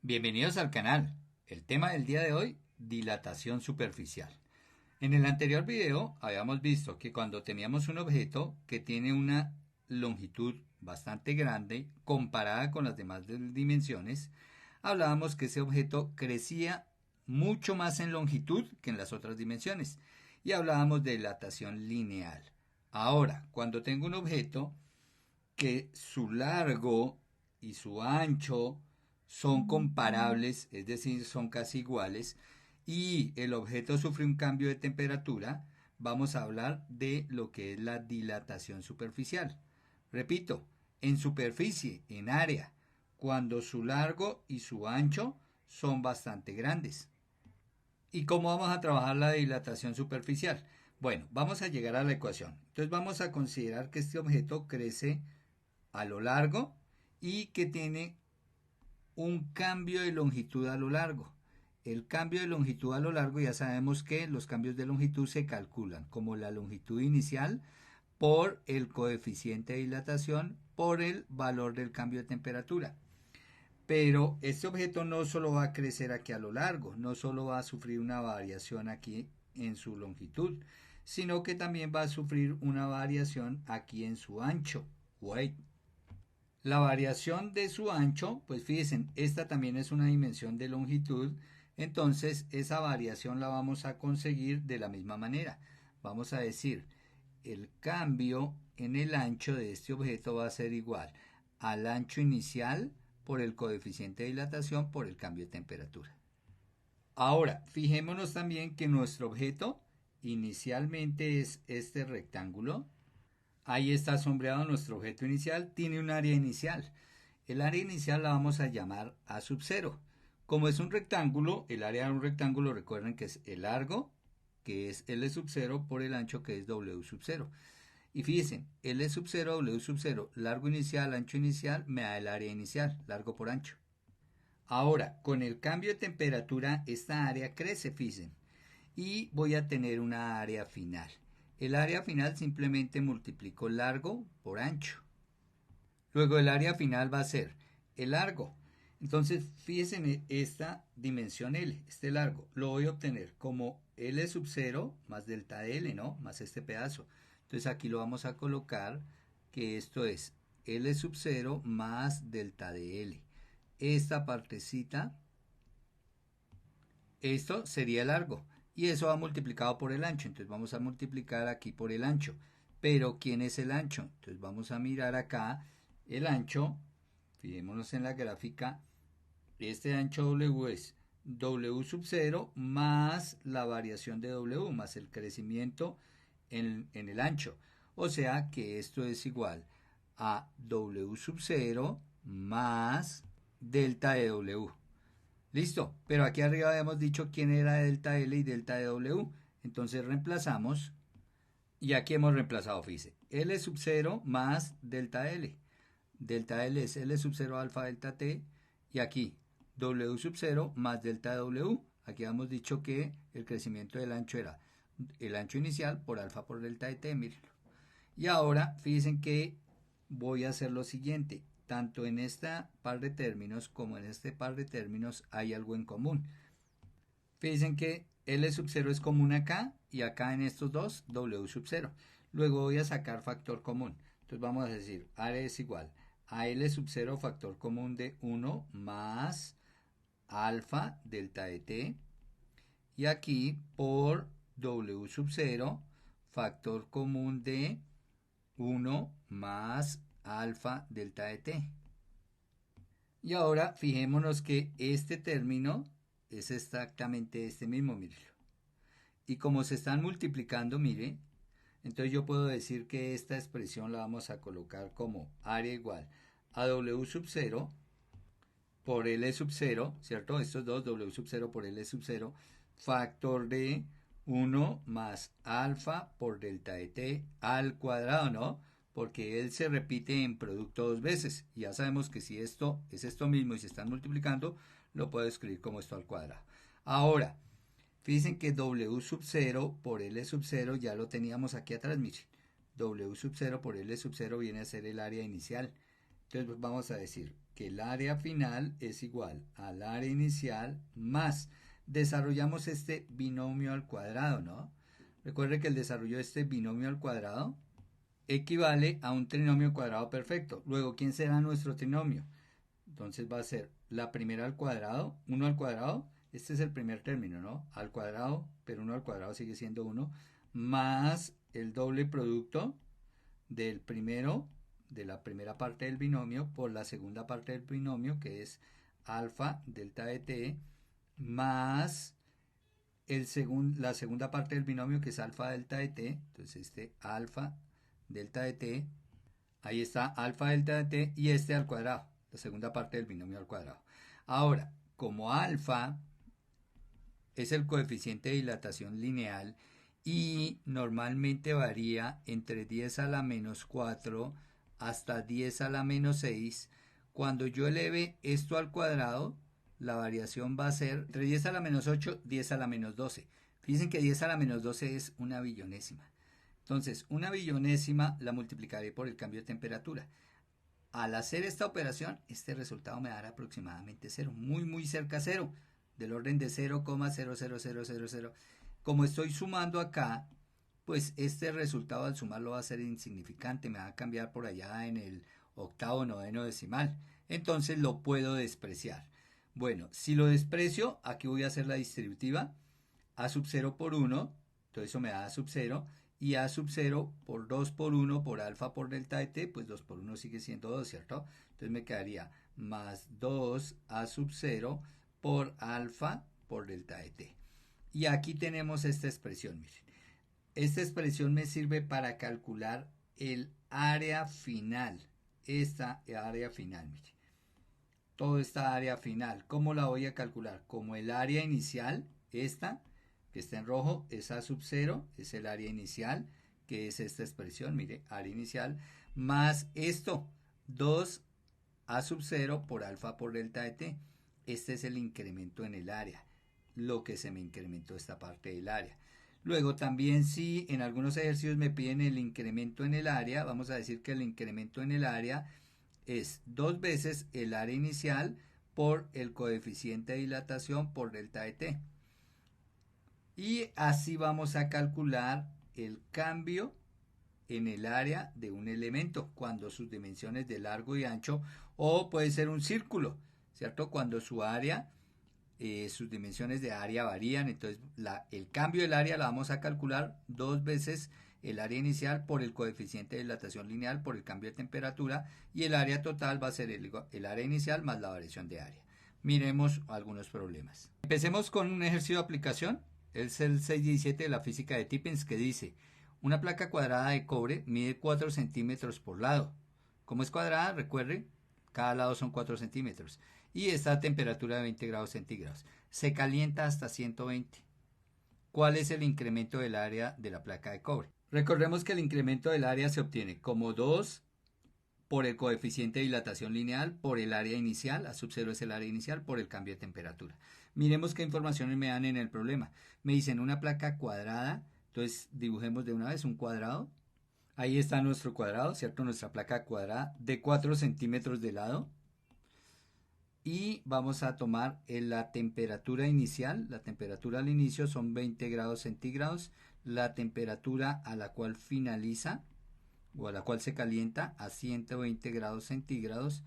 Bienvenidos al canal. El tema del día de hoy, dilatación superficial. En el anterior video habíamos visto que cuando teníamos un objeto que tiene una longitud bastante grande comparada con las demás dimensiones, hablábamos que ese objeto crecía mucho más en longitud que en las otras dimensiones y hablábamos de dilatación lineal. Ahora, cuando tengo un objeto que su largo y su ancho son comparables, es decir, son casi iguales, y el objeto sufre un cambio de temperatura, vamos a hablar de lo que es la dilatación superficial. Repito, en superficie, en área, cuando su largo y su ancho son bastante grandes. ¿Y cómo vamos a trabajar la dilatación superficial? Bueno, vamos a llegar a la ecuación. Entonces vamos a considerar que este objeto crece a lo largo y que tiene un cambio de longitud a lo largo. El cambio de longitud a lo largo ya sabemos que los cambios de longitud se calculan como la longitud inicial por el coeficiente de dilatación por el valor del cambio de temperatura. Pero este objeto no solo va a crecer aquí a lo largo, no solo va a sufrir una variación aquí en su longitud, sino que también va a sufrir una variación aquí en su ancho. Wait. La variación de su ancho, pues fíjense, esta también es una dimensión de longitud, entonces esa variación la vamos a conseguir de la misma manera. Vamos a decir, el cambio en el ancho de este objeto va a ser igual al ancho inicial por el coeficiente de dilatación por el cambio de temperatura. Ahora, fijémonos también que nuestro objeto inicialmente es este rectángulo. Ahí está sombreado nuestro objeto inicial, tiene un área inicial. El área inicial la vamos a llamar A sub 0. Como es un rectángulo, el área de un rectángulo recuerden que es el largo, que es L sub 0, por el ancho, que es W sub 0. Y fíjense, L sub 0, W sub 0, largo inicial, ancho inicial, me da el área inicial, largo por ancho. Ahora, con el cambio de temperatura, esta área crece, fíjense, y voy a tener una área final. El área final simplemente multiplico largo por ancho. Luego el área final va a ser el largo. Entonces, fíjense en esta dimensión L, este largo, lo voy a obtener como L sub 0 más delta de L, ¿no? Más este pedazo. Entonces aquí lo vamos a colocar que esto es L sub 0 más delta de L. Esta partecita, esto sería el largo. Y eso va multiplicado por el ancho. Entonces vamos a multiplicar aquí por el ancho. Pero ¿quién es el ancho? Entonces vamos a mirar acá el ancho. Fijémonos en la gráfica. Este ancho W es W sub 0 más la variación de W más el crecimiento en el ancho. O sea que esto es igual a W sub 0 más delta de W. Listo, pero aquí arriba habíamos dicho quién era delta L y delta de W. Entonces reemplazamos y aquí hemos reemplazado, fíjese, L sub 0 más delta L. Delta L es L sub 0 alfa delta T y aquí W sub 0 más delta W. Aquí hemos dicho que el crecimiento del ancho era el ancho inicial por alfa por delta de T, mírenlo. Y ahora fíjense que voy a hacer lo siguiente. Tanto en esta par de términos como en este par de términos hay algo en común. Fíjense que L sub 0 es común acá y acá en estos dos W sub 0. Luego voy a sacar factor común. Entonces vamos a decir área es igual a L sub 0 factor común de 1 más alfa delta de T. Y aquí por W sub 0 factor común de 1 más alfa delta de T. Y ahora fijémonos que este término es exactamente este mismo, mírenlo. Y como se están multiplicando, mire, entonces yo puedo decir que esta expresión la vamos a colocar como área igual a W sub 0 por L sub 0, ¿cierto? Estos dos, W sub 0 por L sub 0, factor de 1 más alfa por delta de T al cuadrado, ¿no? Porque él se repite en producto dos veces. Y ya sabemos que si esto es esto mismo y se están multiplicando, lo puedo escribir como esto al cuadrado. Ahora, fíjense que W sub 0 por L sub 0 ya lo teníamos aquí atrás, miren. W sub 0 por L sub 0 viene a ser el área inicial. Entonces vamos a decir que el área final es igual al área inicial más. Desarrollamos este binomio al cuadrado, ¿no? Recuerde que el desarrollo de este binomio al cuadrado equivale a un trinomio cuadrado perfecto. Luego, ¿quién será nuestro trinomio? Entonces va a ser la primera al cuadrado, 1 al cuadrado, este es el primer término, ¿no? Al cuadrado, pero 1 al cuadrado sigue siendo 1, más el doble producto del primero, de la primera parte del binomio, por la segunda parte del binomio, que es alfa delta de t, más la segunda parte del binomio, que es alfa delta de t. Entonces este alfa delta de t, ahí está alfa delta de t, y este al cuadrado, la segunda parte del binomio al cuadrado. Ahora, como alfa es el coeficiente de dilatación lineal y normalmente varía entre 10 a la menos 4 hasta 10 a la menos 6, cuando yo eleve esto al cuadrado, la variación va a ser entre 10 a la menos 8, 10 a la menos 12. Fíjense que 10 a la menos 12 es una billonésima. Entonces, una billonésima la multiplicaré por el cambio de temperatura. Al hacer esta operación, este resultado me dará aproximadamente 0, muy cerca a 0, del orden de 0,00000. Como estoy sumando acá, pues este resultado al sumarlo va a ser insignificante, me va a cambiar por allá en el octavo, noveno decimal. Entonces lo puedo despreciar. Bueno, si lo desprecio, aquí voy a hacer la distributiva. A sub 0 por 1, entonces eso me da A sub 0, y A sub 0 por 2 por 1 por alfa por delta de t, pues 2 por 1 sigue siendo 2, ¿cierto? Entonces me quedaría más 2 A sub 0 por alfa por delta de t. Y aquí tenemos esta expresión, miren. Esta expresión me sirve para calcular el área final. Esta área final, miren. Toda esta área final. ¿Cómo la voy a calcular? Como el área inicial, esta, que está en rojo, es A sub 0, es el área inicial, que es esta expresión, mire, área inicial, más esto, 2 A sub 0 por alfa por delta de t. Este es el incremento en el área, lo que se me incrementó esta parte del área. Luego también si en algunos ejercicios me piden el incremento en el área, vamos a decir que el incremento en el área es 2 veces el área inicial por el coeficiente de dilatación por delta de t. Y así vamos a calcular el cambio en el área de un elemento cuando sus dimensiones de largo y ancho, o puede ser un círculo, ¿cierto? Cuando su área, sus dimensiones de área varían, entonces el cambio del área la vamos a calcular 2 veces el área inicial por el coeficiente de dilatación lineal por el cambio de temperatura, y el área total va a ser el área inicial más la variación de área. Miremos algunos problemas. Empecemos con un ejercicio de aplicación. Es el 617 de la física de Tippins, que dice: una placa cuadrada de cobre mide 4 centímetros por lado. Como es cuadrada, recuerde, cada lado son 4 centímetros. Y está a temperatura de 20 grados centígrados. Se calienta hasta 120. ¿Cuál es el incremento del área de la placa de cobre? Recordemos que el incremento del área se obtiene como 2 por el coeficiente de dilatación lineal por el área inicial, A sub 0 es el área inicial, por el cambio de temperatura. Miremos qué informaciones me dan en el problema. Me dicen una placa cuadrada, entonces dibujemos de una vez un cuadrado. Ahí está nuestro cuadrado, ¿cierto? Nuestra placa cuadrada de 4 centímetros de lado. Y vamos a tomar la temperatura inicial. La temperatura al inicio son 20 grados centígrados. La temperatura a la cual finaliza o a la cual se calienta a 120 grados centígrados.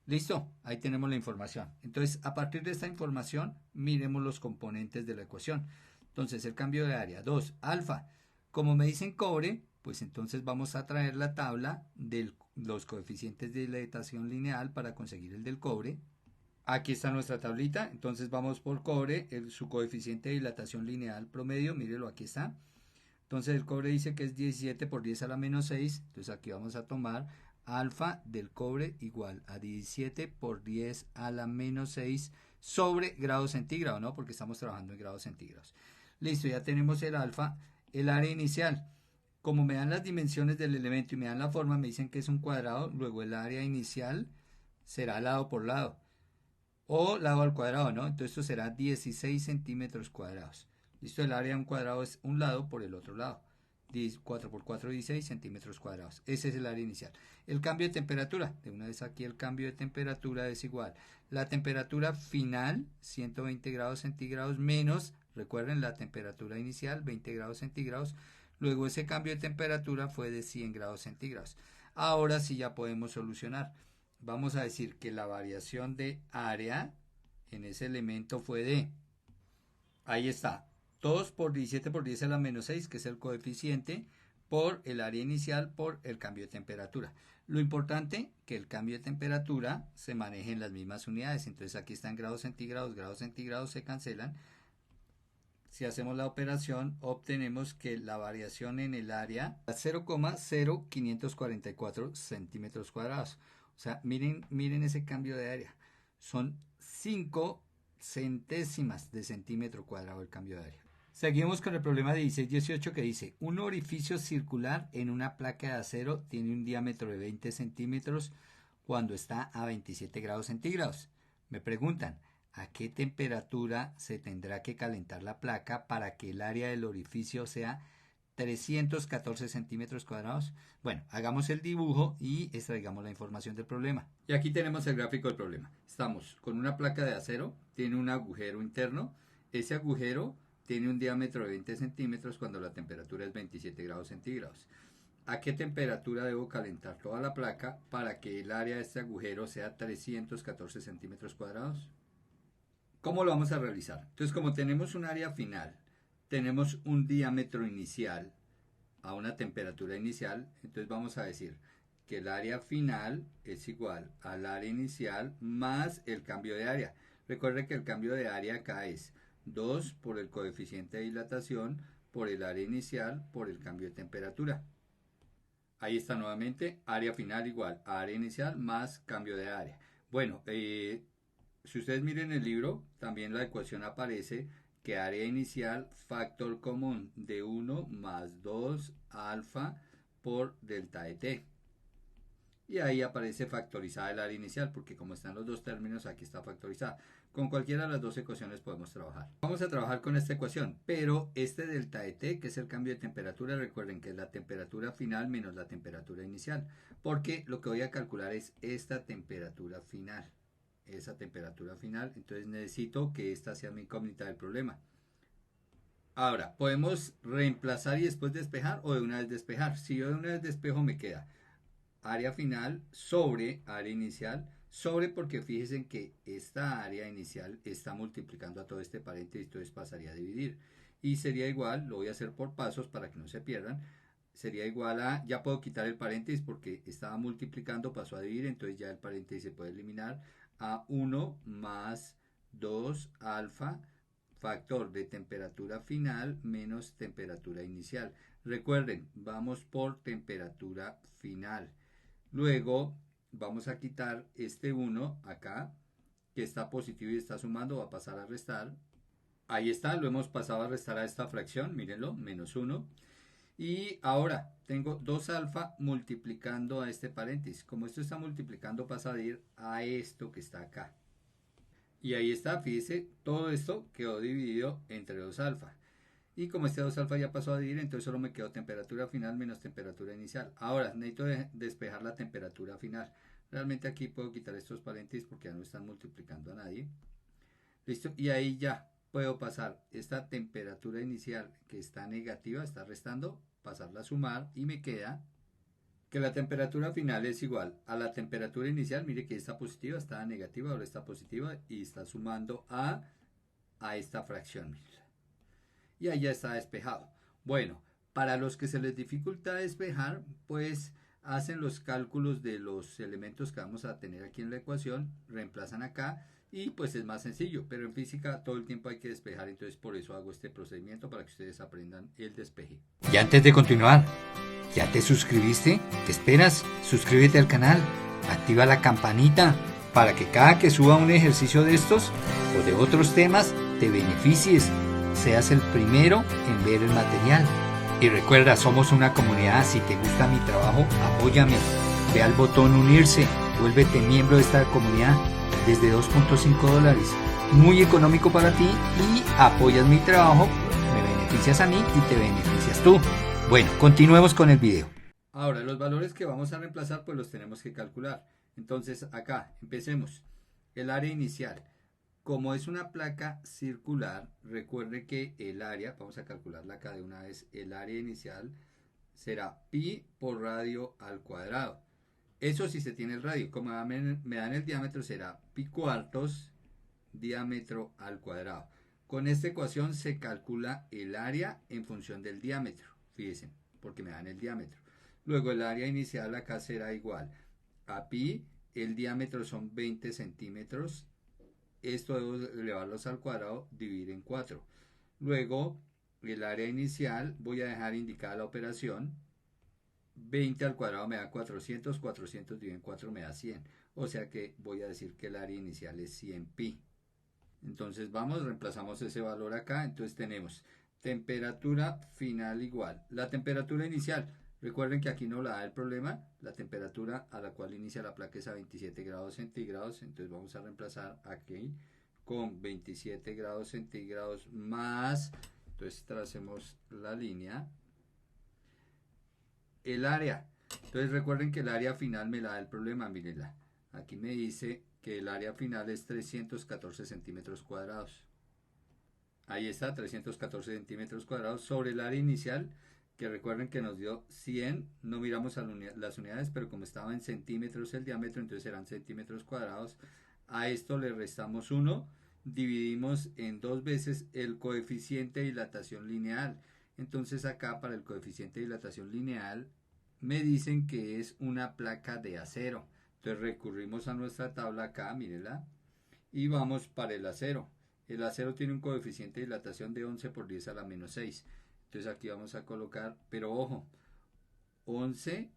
Listo, ahí tenemos la información. Entonces, a partir de esta información, miremos los componentes de la ecuación. Entonces, el cambio de área, 2, alfa. Como me dicen cobre, pues entonces vamos a traer la tabla de los coeficientes de dilatación lineal para conseguir el del cobre. Aquí está nuestra tablita, entonces vamos por cobre, su coeficiente de dilatación lineal promedio, mírelo, aquí está. Entonces el cobre dice que es 17 por 10 a la menos 6, entonces aquí vamos a tomar alfa del cobre igual a 17 por 10 a la menos 6 sobre grados centígrados, ¿no? Porque estamos trabajando en grados centígrados. Listo, ya tenemos el alfa, el área inicial. Como me dan las dimensiones del elemento y me dan la forma, me dicen que es un cuadrado, luego el área inicial será lado por lado, o lado al cuadrado, ¿no? Entonces esto será 16 centímetros cuadrados. Listo, el área de un cuadrado es un lado por el otro lado. 4 por 4, 16 centímetros cuadrados. Ese es el área inicial. El cambio de temperatura, de una vez aquí el cambio de temperatura es igual. La temperatura final, 120 grados centígrados, menos, recuerden, la temperatura inicial, 20 grados centígrados. Luego ese cambio de temperatura fue de 100 grados centígrados. Ahora sí ya podemos solucionar. Vamos a decir que la variación de área en ese elemento fue de, ahí está, 2 por 17 por 10 a la menos 6, que es el coeficiente, por el área inicial, por el cambio de temperatura. Lo importante, que el cambio de temperatura se maneje en las mismas unidades. Entonces aquí están grados centígrados se cancelan. Si hacemos la operación, obtenemos que la variación en el área es 0,0544 centímetros cuadrados. O sea, miren ese cambio de área. Son 5 centésimas de centímetro cuadrado el cambio de área. Seguimos con el problema de 16-18 que dice, un orificio circular en una placa de acero tiene un diámetro de 20 centímetros cuando está a 27 grados centígrados. Me preguntan, ¿a qué temperatura se tendrá que calentar la placa para que el área del orificio sea 314 centímetros cuadrados? Bueno, hagamos el dibujo y extraigamos la información del problema. Y aquí tenemos el gráfico del problema. Estamos con una placa de acero, tiene un agujero interno. Ese agujero tiene un diámetro de 20 centímetros cuando la temperatura es 27 grados centígrados. ¿A qué temperatura debo calentar toda la placa para que el área de este agujero sea 314 centímetros cuadrados? ¿Cómo lo vamos a realizar? Entonces, como tenemos un área final, tenemos un diámetro inicial a una temperatura inicial, entonces vamos a decir que el área final es igual al área inicial más el cambio de área. Recuerde que el cambio de área acá es 2 por el coeficiente de dilatación por el área inicial por el cambio de temperatura. Ahí está nuevamente, área final igual a área inicial más cambio de área. Bueno, si ustedes miren el libro, también la ecuación aparece que área inicial, factor común de 1 más 2 alfa por delta de t. Y ahí aparece factorizada el área inicial, porque como están los dos términos, aquí está factorizada. Con cualquiera de las dos ecuaciones podemos trabajar. Vamos a trabajar con esta ecuación, pero este delta de t, que es el cambio de temperatura, recuerden que es la temperatura final menos la temperatura inicial, porque lo que voy a calcular es esta temperatura final. Esa temperatura final, entonces necesito que esta sea mi incógnita del problema. Ahora, podemos reemplazar y después despejar o de una vez despejar. Si yo de una vez despejo me queda área final sobre área inicial, sobre porque fíjense que esta área inicial está multiplicando a todo este paréntesis, entonces pasaría a dividir. Y sería igual, lo voy a hacer por pasos para que no se pierdan, sería igual a, ya puedo quitar el paréntesis porque estaba multiplicando, pasó a dividir, entonces ya el paréntesis se puede eliminar, a 1 más 2 alfa, factor de temperatura final menos temperatura inicial. Recuerden, vamos por temperatura final. Luego vamos a quitar este 1 acá, que está positivo y está sumando, va a pasar a restar. Ahí está, lo hemos pasado a restar a esta fracción, mírenlo, menos 1. Y ahora tengo 2 alfa multiplicando a este paréntesis. Como esto está multiplicando, pasa a ir a esto que está acá. Y ahí está, fíjese, todo esto quedó dividido entre 2 alfa. Y como este 2 alfa ya pasó a dividir, entonces solo me quedó temperatura final menos temperatura inicial. Ahora, necesito despejar la temperatura final. Realmente aquí puedo quitar estos paréntesis porque ya no están multiplicando a nadie. Listo, y ahí ya puedo pasar esta temperatura inicial que está negativa, está restando, pasarla a sumar y me queda que la temperatura final es igual a la temperatura inicial. Mire que está positiva, está negativa, ahora está positiva y está sumando a esta fracción. Y ahí ya está despejado. Bueno, para los que se les dificulta despejar, pues hacen los cálculos de los elementos que vamos a tener aquí en la ecuación, reemplazan acá y pues es más sencillo, pero en física todo el tiempo hay que despejar, entonces por eso hago este procedimiento para que ustedes aprendan el despeje. Y antes de continuar, ¿ya te suscribiste? ¿Qué esperas? Suscríbete al canal, activa la campanita para que cada que suba un ejercicio de estos o de otros temas te beneficies, seas el primero en ver el material. Y recuerda, somos una comunidad. Si te gusta mi trabajo, apóyame, ve al botón unirse, vuélvete miembro de esta comunidad desde $2.5, muy económico para ti, y apoyas mi trabajo, me beneficias a mí y te beneficias tú. Bueno, continuemos con el video. Ahora, los valores que vamos a reemplazar, pues los tenemos que calcular. Entonces, acá, empecemos. El área inicial. Como es una placa circular, recuerde que el área, vamos a calcularla acá de una vez, el área inicial será pi por radio al cuadrado. Eso sí se tiene el radio. Como me dan el diámetro, será pi cuartos diámetro al cuadrado. Con esta ecuación se calcula el área en función del diámetro. Fíjense, porque me dan el diámetro. Luego el área inicial acá será igual a pi, el diámetro son 20 centímetros. Esto debo elevarlos al cuadrado, dividir en 4. Luego el área inicial, voy a dejar indicada la operación. 20 al cuadrado me da 400, 400 dividido en 4 me da 100. O sea que voy a decir que el área inicial es 100 pi. Entonces vamos, reemplazamos ese valor acá. Entonces tenemos temperatura final igual. La temperatura inicial, recuerden que aquí no la da el problema. La temperatura a la cual inicia la placa es a 27 grados centígrados. Entonces vamos a reemplazar aquí con 27 grados centígrados más. Entonces tracemos la línea. El área. Entonces recuerden que el área final me la da el problema. Mírenla. Aquí me dice que el área final es 314 centímetros cuadrados. Ahí está, 314 centímetros cuadrados sobre el área inicial, que recuerden que nos dio 100. No miramos a las unidades, pero como estaba en centímetros el diámetro, entonces serán centímetros cuadrados. A esto le restamos 1. Dividimos en 2 veces el coeficiente de dilatación lineal. Entonces acá para el coeficiente de dilatación lineal me dicen que es una placa de acero. Entonces recurrimos a nuestra tabla acá, mírenla, y vamos para el acero. El acero tiene un coeficiente de dilatación de 11 por 10 a la menos 6. Entonces aquí vamos a colocar, pero ojo, 11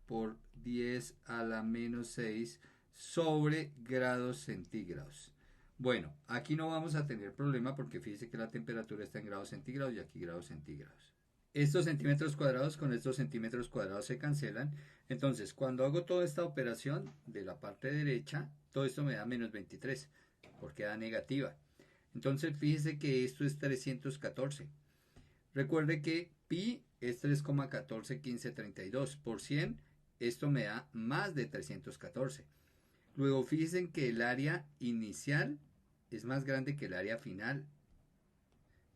por 10 a la menos 6 sobre grados centígrados. Bueno, aquí no vamos a tener problema porque fíjense que la temperatura está en grados centígrados y aquí grados centígrados. Estos centímetros cuadrados con estos centímetros cuadrados se cancelan. Entonces, cuando hago toda esta operación de la parte derecha, todo esto me da menos 23, porque da negativa. Entonces, fíjese que esto es 314. Recuerde que pi es 3,141532 por 100. Esto me da más de 314. Luego, fíjense que el área inicial es más grande que el área final.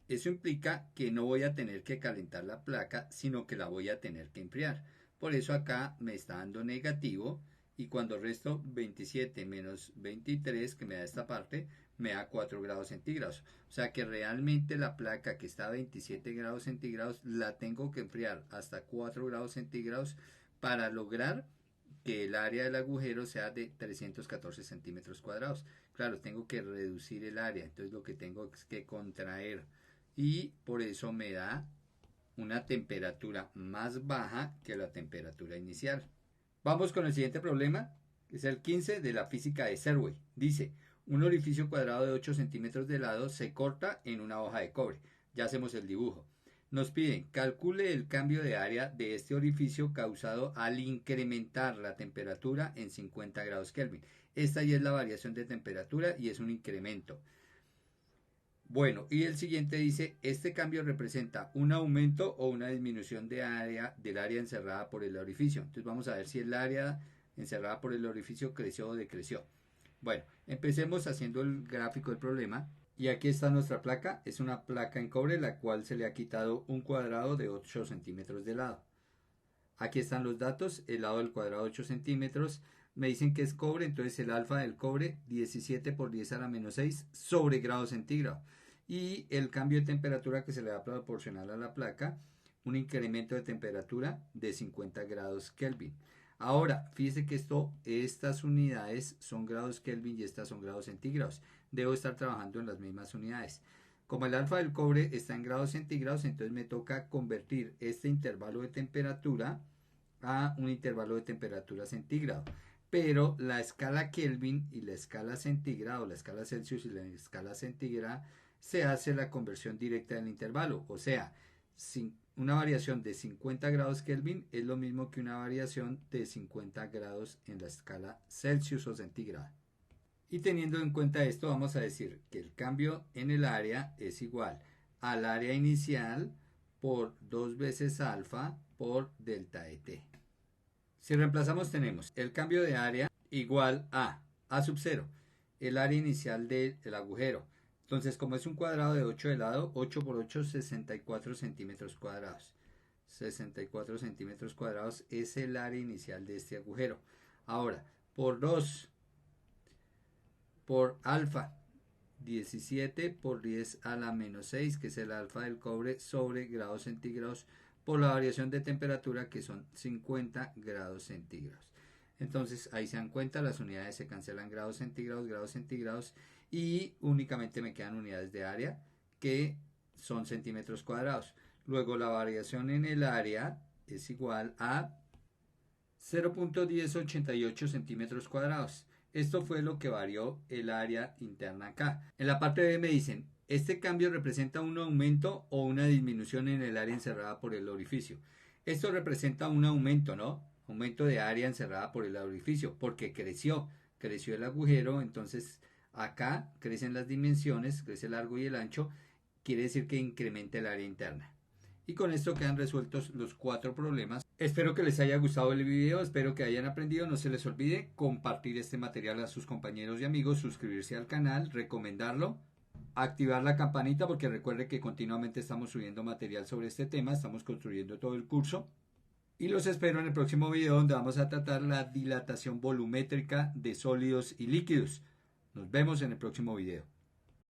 Eso implica que no voy a tener que calentar la placa, sino que la voy a tener que enfriar. Por eso acá me está dando negativo y cuando resto 27 menos 23 que me da esta parte, me da 4 grados centígrados. O sea que realmente la placa que está a 27 grados centígrados la tengo que enfriar hasta 4 grados centígrados para lograr que el área del agujero sea de 314 centímetros cuadrados. Claro, tengo que reducir el área, entonces lo que tengo es que contraer. Y por eso me da una temperatura más baja que la temperatura inicial. Vamos con el siguiente problema, que es el 15 de la física de Serway. Dice, un orificio cuadrado de 8 centímetros de lado se corta en una hoja de cobre. Ya hacemos el dibujo. Nos piden, calcule el cambio de área de este orificio causado al incrementar la temperatura en 50 grados Kelvin. Esta ya es la variación de temperatura y es un incremento. Bueno, y el siguiente dice, este cambio representa un aumento o una disminución de área del área encerrada por el orificio. Entonces vamos a ver si el área encerrada por el orificio creció o decreció. Bueno, empecemos haciendo el gráfico del problema. Y aquí está nuestra placa. Es una placa en cobre la cual se le ha quitado un cuadrado de 8 centímetros de lado. Aquí están los datos. El lado del cuadrado 8 centímetros. Me dicen que es cobre, entonces el alfa del cobre 17 por 10 a la menos 6 sobre grados centígrados. Y el cambio de temperatura que se le va a proporcionar a la placa, un incremento de temperatura de 50 grados Kelvin. Ahora, fíjese que estas unidades son grados Kelvin y estas son grados centígrados. Debo estar trabajando en las mismas unidades. Como el alfa del cobre está en grados centígrados, entonces me toca convertir este intervalo de temperatura a un intervalo de temperatura centígrado. Pero la escala Kelvin y la escala centígrado, la escala Celsius y la escala centígrada, se hace la conversión directa del intervalo. O sea, una variación de 50 grados Kelvin es lo mismo que una variación de 50 grados en la escala Celsius o centígrada. Y teniendo en cuenta esto, vamos a decir que el cambio en el área es igual al área inicial por 2 veces alfa por delta ET. Si reemplazamos tenemos el cambio de área igual a sub 0, el área inicial del agujero. Entonces, como es un cuadrado de 8 de lado, 8 por 8, 64 centímetros cuadrados. 64 centímetros cuadrados es el área inicial de este agujero. Ahora, por 2 por alfa, 17 por 10 a la menos 6, que es el alfa del cobre, sobre grados centígrados por la variación de temperatura, que son 50 grados centígrados. Entonces ahí se dan cuenta, las unidades se cancelan, grados centígrados, y únicamente me quedan unidades de área, que son centímetros cuadrados. Luego la variación en el área es igual a 0.1088 centímetros cuadrados. Esto fue lo que varió el área interna acá. En la parte B me dicen, ¿este cambio representa un aumento o una disminución en el área encerrada por el orificio? Esto representa un aumento, ¿no? Aumento de área encerrada por el orificio, porque creció el agujero, entonces acá crecen las dimensiones, crece el largo y el ancho, quiere decir que incrementa el área interna. Y con esto quedan resueltos los 4 problemas. Espero que les haya gustado el video, espero que hayan aprendido. No se les olvide compartir este material a sus compañeros y amigos, suscribirse al canal, recomendarlo, activar la campanita, porque recuerde que continuamente estamos subiendo material sobre este tema, estamos construyendo todo el curso. Y los espero en el próximo video, donde vamos a tratar la dilatación volumétrica de sólidos y líquidos. Nos vemos en el próximo video.